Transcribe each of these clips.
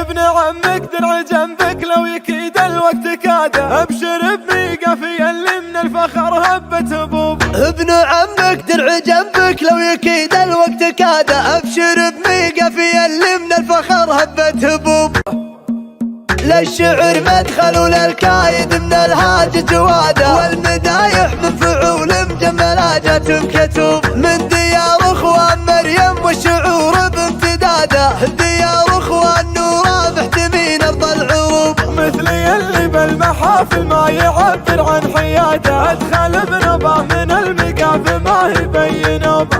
ابن عمك درع جنبك لو يكيد الوقت كاد، ابشر بميقة في اللي من الفخر هبة هبوب. ابن عمك درع جنبك لو يكيد الوقت كاد، ابشر بميقة في اللي من الفخر هبة هبوب. للشعر مدخل وللكايد من الهاج جواده، والمدايح من فعول مجملاجات كتوب. من ديار اخوان مريم والشعور بامتداده، ديار اخوان نورا محتمين ارض العروب. مثلي اللي بالمحافل ما يعبر عن حياده، ادخل بنبه من المقاف ما يبين نوبه.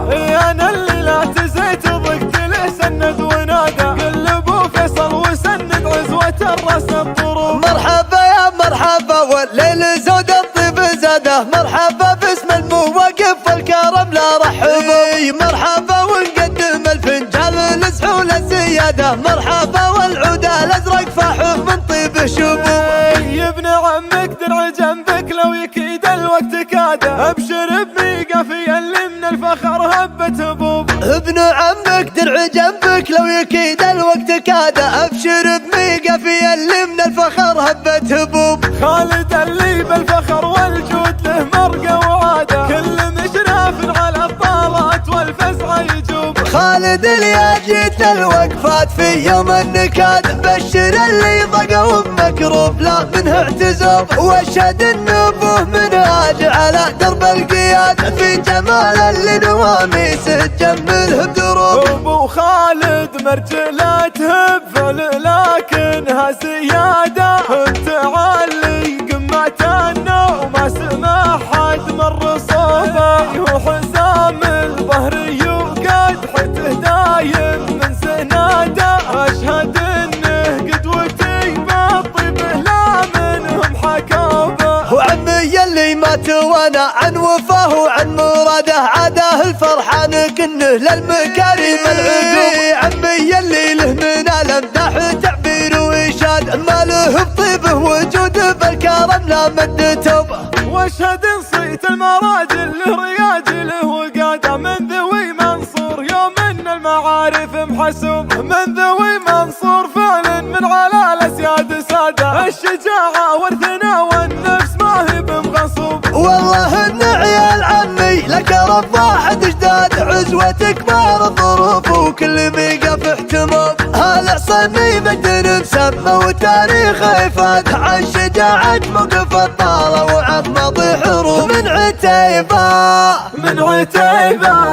انا اللي لا تزيت ضقت له سند ونادى، قل ابو فيصل وسند عزوة الراس الضروب. مرحبا يا مرحبا والليل زود الطيب زاده، مرحبا باسم الموقف والكرم لا رحبوا. مرحبا ونقدم الفنجان لسحول الزياده، مرحبا والعود الازرق فاح من طيب شبوب. يا ابن عمك درع جنبك لو يكيد الوقت كاد، ابشر بميقة في اللي من الفخر هبة هبوب. ابن عمك درع جنبك لو يكيد الوقت كاد، ابشر بميقة في اللي من الفخر هبة هبوب. خالد اللي بالفخر والجود له مرقة وعادة، كل مشراف على الطالات والفزع يجوب. خالد اللي جيت الوقفات في يوم النكاد، بشر اللي ضقوا بمكروب لا منه اعتزوب. واشهد النبوه منهاج على درب القياد، في جمال اللي نواميسه تجمله بدروب. ابو خالد مرجلاته بفعل لكنها زياده، انت علي قمة النوم ما سمع حد مر صوبه. وحزام الظهر يوقد حته دايم من سناده، اشهد انه قدوتي بالطيب لا منهم حكوبه. وعمي اللي مات وانا عن وفاه وعن مراده، عاده الفرحان كنه للمكارم العقوب. عمي اللي له من الامداح تعبير وإشاد، ما له بطيبه وجوده بالكرم لا مد توبه. واشهد نصيت المراجل له رياجله وقاده، من ذوي منصور يوم ان المعارف محسوب. من ذوي منصور فعلا من على الاسياد ساده، الشجاعه ورثنا والنفس ما هي بمغصوب. والله ان عيال عمي لك رب واحد اجداد، عزوتك مار الظروف وكل ميقف احتمام. هالعصني مجد مسمى وتاريخه يفاد، عن شجاعة موقف الطالة وعن ماضي حروب. من عتيبة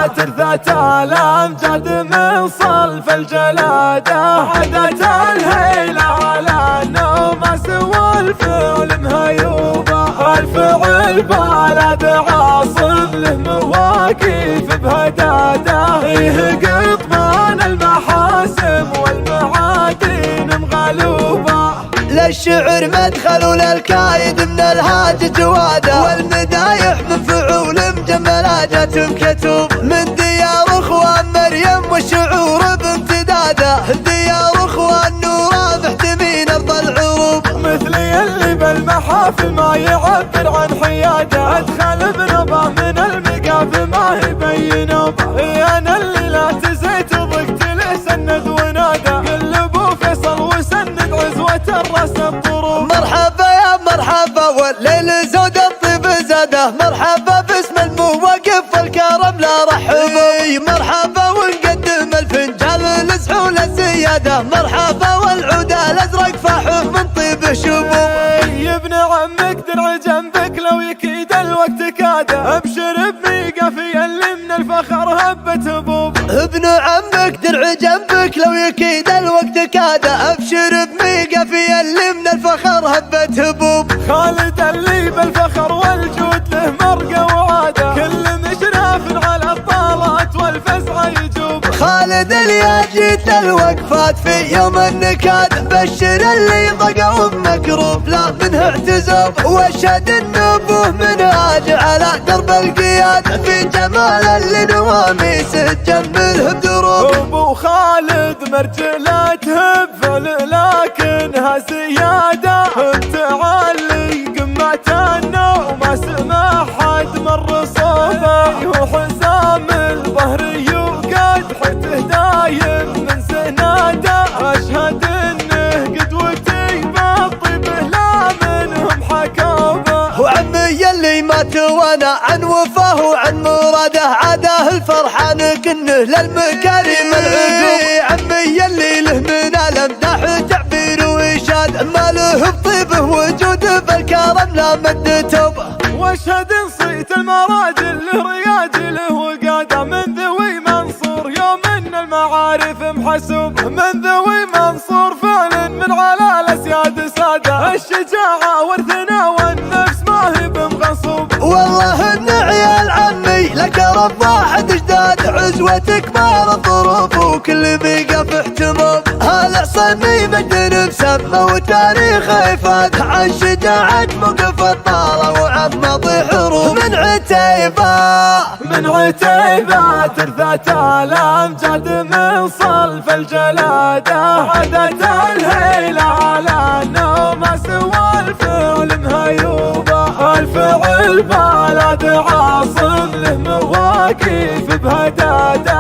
ترثت الامجاد، من صلف الجلادة عدت الهيلة على النوم سوى الفعل مهيوبة. الفعل بلد عاصم له مواقف بهدادة، يهقط من المحاسم والمعادن مغلوبة. للشعر مدخل وللكايد من الهاج جواده، والمدايح من فعول مجملاجات كتوب. من ديار اخوان مريم والشعور بامتداده، ديار اخوان نورا محتمين ارض العروب. مثلي اللي بالمحافل ما يعبر عن حياده، ادخل بنبه من المقاف ما يبين نوبه. انا اللي لا تزيت ضقت له سند ونادى، قل ابو فيصل وسند عزوة الراس الضروب. مرحبا يا مرحبا والليل زود الطيب زاده، مرحبا باسم الموقف والكرم لا رحبوا. مرحبا ونقدم الفنجان لسحول الزياده، مرحبا والعود الازرق فاح من طيب شبوب. يا ابن عمك درع جنبك لو يكيد الوقت كاد، ابشر بميقة في اللي من الفخر هبة هبوب. ابن عمك درع جنبك لو يكيد الوقت كاد، ابشر بميقة في اللي من الفخر هبة هبوب. خالد اللي بالفخر والجود له مرقة وعادة، كل مشراف على الطالات والفزع يجوب. خالد اللي جيت الوقفات في يوم النكاد، بشر اللي ضقوا بمكروب لا منه اعتزوب. واشهد النبوه منهاج على درب القياد، في جمال اللي نواميسه تجمله بدروب. ابو خالد مرجلاته بفعل لكنها زياده، انت علي قمة النوم ما سمع حد مر صوبه. وحزام الظهر يوقد حته دايم من سناده، اشهد انه توانى عن وفاه وعن مراده، عاده الفرحان كنه للمكارم العقوب. عمي يلي له من الامداح تعبير وإشاد، ما له بطيبه وجوده بالكرم لا مد توبه. واشهد صيت المراجل له رياجله وقاده، من ذوي منصور يوم ان المعارف محسوب، من ذوي منصور فعلا من على الاسياد ساده، الشجاعه ورثنا والنفس ما هي بمغصوب. والله ان عيال عمي لك رب واحد اجداد، عزوتك مال الظروف وكل بيقى في احتمام. هالعصمي مجد مسمى وتاريخه يفاد، عن شجاعة موقف الطالة وعن ماضي حروب. من عتيبة ترثت الامجاد، من صلف الجلادة عدت الهيلة على النوم سوى الفعل مهيوبة. الفعل بلد عاصم له مواقف بهدادة،